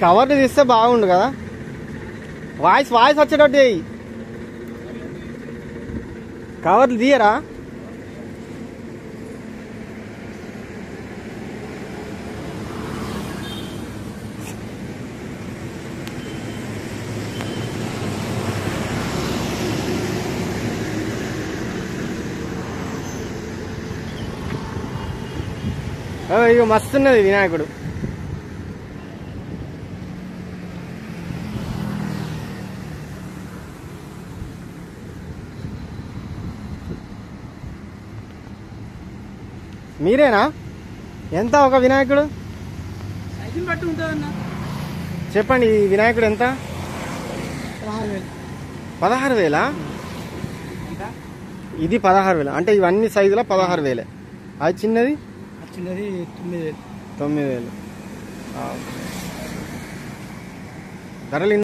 కవర్లు తీస్తే బాగుండు కదా. వాయిస్ వచ్చేటట్టు చెయ్యి. కవర్లు తీయరా? ఇక మస్తున్నది వినాయకుడు. మీరేనా? ఎంత ఒక వినాయకుడు? చెప్పండి, ఈ వినాయకుడు ఎంత? 16,000. ఇది 16,000 అంటే ఇవన్నీ సైజులో 16,000. అది చిన్నది 9,000. ధరలు